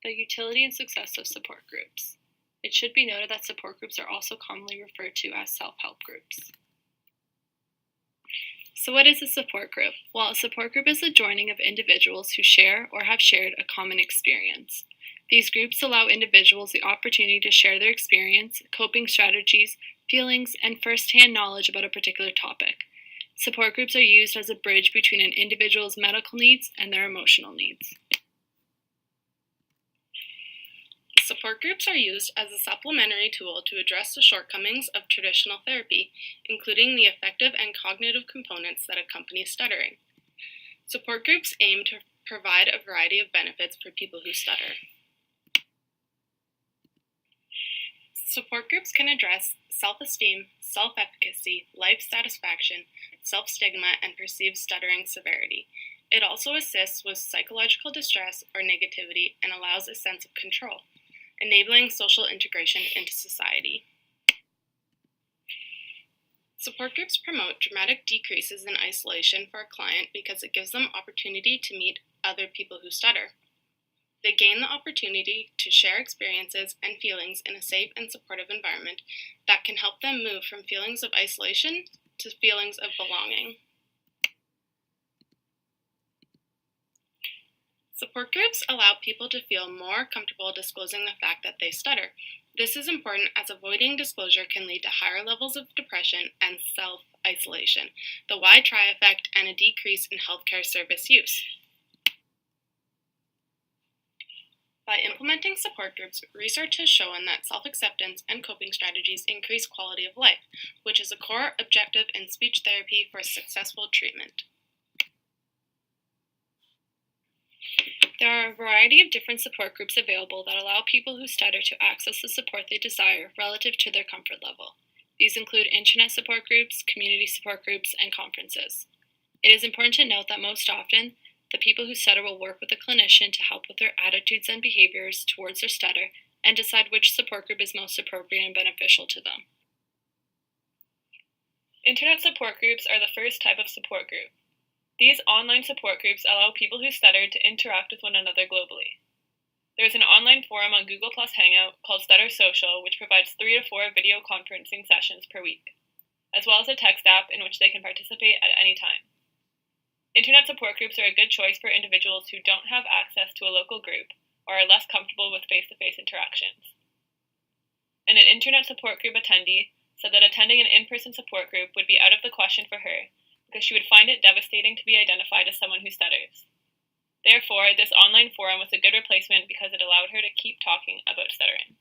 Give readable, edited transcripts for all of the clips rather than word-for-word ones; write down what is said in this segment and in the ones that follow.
The utility and success of support groups. It should be noted that support groups are also commonly referred to as self-help groups. So what is a support group? Well, a support group is a joining of individuals who share or have shared a common experience. These groups allow individuals the opportunity to share their experience, coping strategies, feelings, and first-hand knowledge about a particular topic. Support groups are used as a bridge between an individual's medical needs and their emotional needs. Support groups are used as a supplementary tool to address the shortcomings of traditional therapy, including the affective and cognitive components that accompany stuttering. Support groups aim to provide a variety of benefits for people who stutter. Support groups can address self-esteem, self-efficacy, life satisfaction, self-stigma, and perceived stuttering severity. It also assists with psychological distress or negativity and allows a sense of control, enabling social integration into society. Support groups promote dramatic decreases in isolation for a client because it gives them opportunity to meet other people who stutter. They gain the opportunity to share experiences and feelings in a safe and supportive environment that can help them move from feelings of isolation to feelings of belonging. Support groups allow people to feel more comfortable disclosing the fact that they stutter. This is important as avoiding disclosure can lead to higher levels of depression and self-isolation, the Y-try effect, and a decrease in healthcare service use. By implementing support groups, research has shown that self-acceptance and coping strategies increase quality of life, which is a core objective in speech therapy for successful treatment. There are a variety of different support groups available that allow people who stutter to access the support they desire relative to their comfort level. These include internet support groups, community support groups, and conferences. It is important to note that most often, the people who stutter will work with a clinician to help with their attitudes and behaviors towards their stutter and decide which support group is most appropriate and beneficial to them. Internet support groups are the first type of support group. These online support groups allow people who stutter to interact with one another globally. There is an online forum on Google Plus Hangout called Stutter Social, which provides 3 to 4 video conferencing sessions per week, as well as a text app in which they can participate at any time. Internet support groups are a good choice for individuals who don't have access to a local group or are less comfortable with face-to-face interactions. And an internet support group attendee said that attending an in-person support group would be out of the question for her because she would find it devastating to be identified as someone who stutters. Therefore, this online forum was a good replacement because it allowed her to keep talking about stuttering.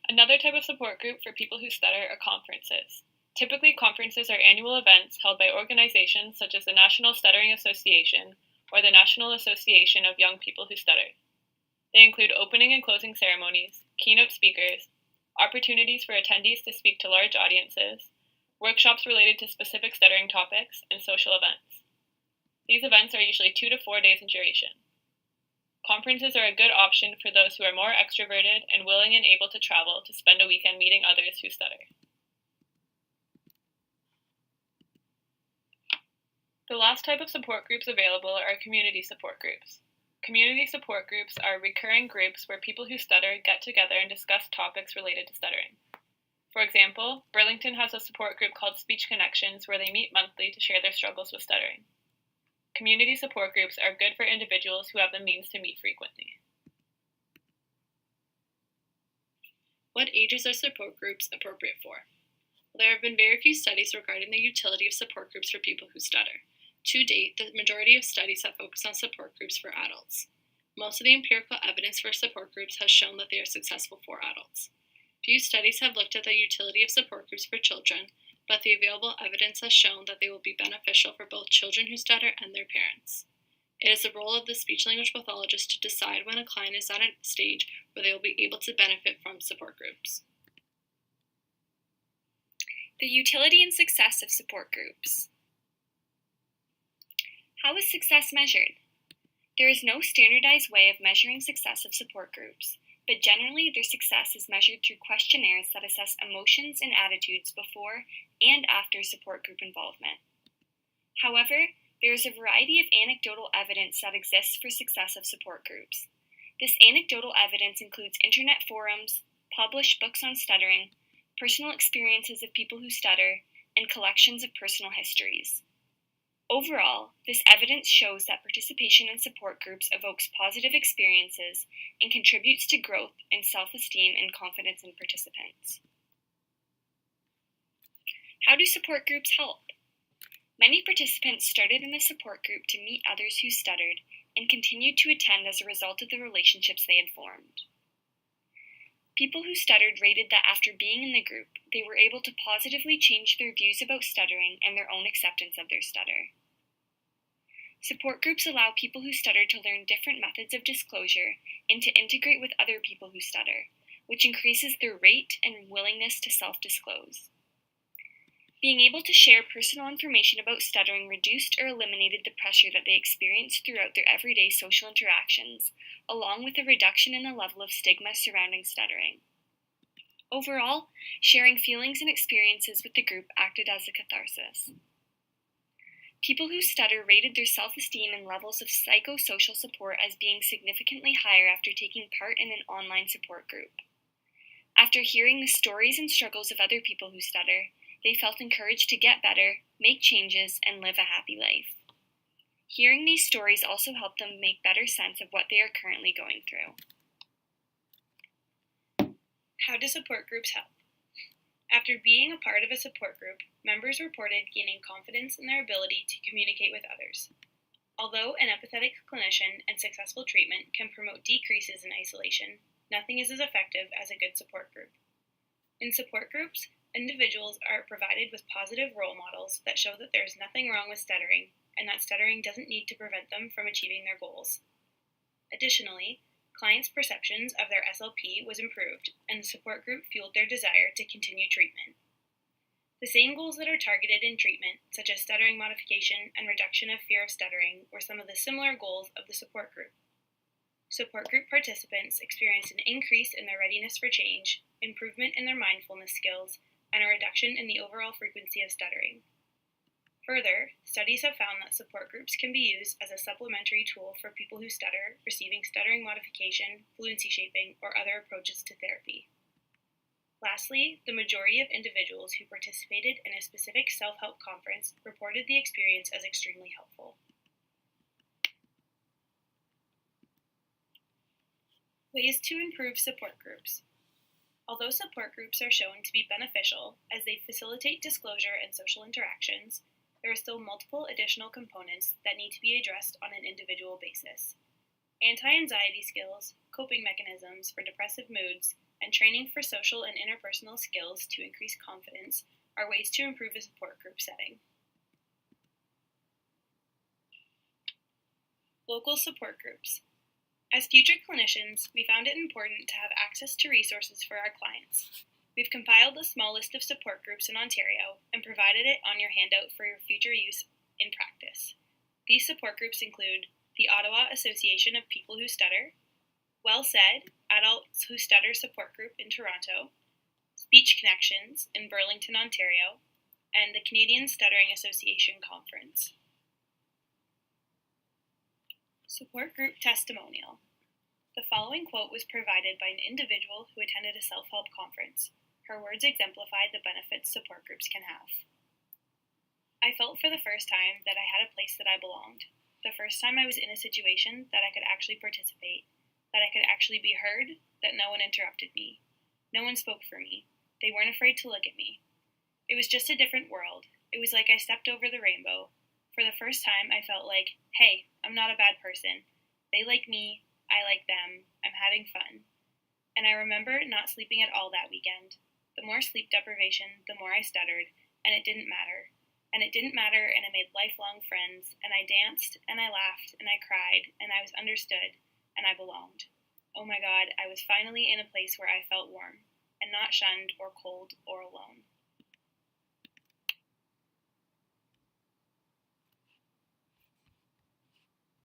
Another type of support group for people who stutter are conferences. Typically, conferences are annual events held by organizations such as the National Stuttering Association or the National Association of Young People Who Stutter. They include opening and closing ceremonies, keynote speakers, opportunities for attendees to speak to large audiences, workshops related to specific stuttering topics, and social events. These events are usually 2 to 4 days in duration. Conferences are a good option for those who are more extroverted and willing and able to travel to spend a weekend meeting others who stutter. The last type of support groups available are community support groups. Community support groups are recurring groups where people who stutter get together and discuss topics related to stuttering. For example, Burlington has a support group called Speech Connections where they meet monthly to share their struggles with stuttering. Community support groups are good for individuals who have the means to meet frequently. What ages are support groups appropriate for? Well, there have been very few studies regarding the utility of support groups for people who stutter. To date, the majority of studies have focused on support groups for adults. Most of the empirical evidence for support groups has shown that they are successful for adults. Few studies have looked at the utility of support groups for children, but the available evidence has shown that they will be beneficial for both children who stutter and their parents. It is the role of the speech-language pathologist to decide when a client is at a stage where they will be able to benefit from support groups. The utility and success of support groups. How is success measured? There is no standardized way of measuring success of support groups, but generally their success is measured through questionnaires that assess emotions and attitudes before and after support group involvement. However, There is a variety of anecdotal evidence that exists for success of support groups. This anecdotal evidence includes internet forums, published books on stuttering, personal experiences of people who stutter, and collections of personal histories. Overall, this evidence shows that participation in support groups evokes positive experiences and contributes to growth in self-esteem and confidence in participants. How do support groups help? Many participants started in a support group to meet others who stuttered and continued to attend as a result of the relationships they had formed. People who stuttered rated that after being in the group, they were able to positively change their views about stuttering and their own acceptance of their stutter. Support groups allow people who stutter to learn different methods of disclosure and to integrate with other people who stutter, which increases their rate and willingness to self-disclose. Being able to share personal information about stuttering reduced or eliminated the pressure that they experienced throughout their everyday social interactions, along with a reduction in the level of stigma surrounding stuttering. Overall, sharing feelings and experiences with the group acted as a catharsis. People who stutter rated their self-esteem and levels of psychosocial support as being significantly higher after taking part in an online support group. After hearing the stories and struggles of other people who stutter, they felt encouraged to get better, make changes, and live a happy life. Hearing these stories also helped them make better sense of what they are currently going through. How do support groups help? After being a part of a support group, members reported gaining confidence in their ability to communicate with others. Although an empathetic clinician and successful treatment can promote decreases in isolation, nothing is as effective as a good support group. In support groups, individuals are provided with positive role models that show that there is nothing wrong with stuttering and that stuttering doesn't need to prevent them from achieving their goals. Additionally, clients' perceptions of their SLP was improved, and the support group fueled their desire to continue treatment. The same goals that are targeted in treatment, such as stuttering modification and reduction of fear of stuttering, were some of the similar goals of the support group. Support group participants experienced an increase in their readiness for change, improvement in their mindfulness skills, and a reduction in the overall frequency of stuttering. Further, studies have found that support groups can be used as a supplementary tool for people who stutter, receiving stuttering modification, fluency shaping, or other approaches to therapy. Lastly, the majority of individuals who participated in a specific self-help conference reported the experience as extremely helpful. Ways to improve support groups. Although support groups are shown to be beneficial as they facilitate disclosure and social interactions, there are still multiple additional components that need to be addressed on an individual basis. Anti-anxiety skills, coping mechanisms for depressive moods, and training for social and interpersonal skills to increase confidence are ways to improve a support group setting. Local support groups. As future clinicians, we found it important to have access to resources for our clients. We've compiled a small list of support groups in Ontario and provided it on your handout for your future use in practice. These support groups include the Ottawa Association of People Who Stutter, Well Said, Adults Who Stutter Support Group in Toronto, Speech Connections in Burlington, Ontario, and the Canadian Stuttering Association Conference. Support Group Testimonial. The following quote was provided by an individual who attended a self-help conference. Her words exemplified the benefits support groups can have. I felt for the first time that I had a place that I belonged. The first time I was in a situation that I could actually participate, that I could actually be heard, that no one interrupted me. No one spoke for me. They weren't afraid to look at me. It was just a different world. It was like I stepped over the rainbow. For the first time, I felt like, hey, I'm not a bad person. They like me. I like them. I'm having fun. And I remember not sleeping at all that weekend. The more sleep deprivation, the more I stuttered, and it didn't matter. And it didn't matter, and I made lifelong friends, and I danced, and I laughed, and I cried, and I was understood, and I belonged. Oh my God, I was finally in a place where I felt warm, and not shunned or cold or alone.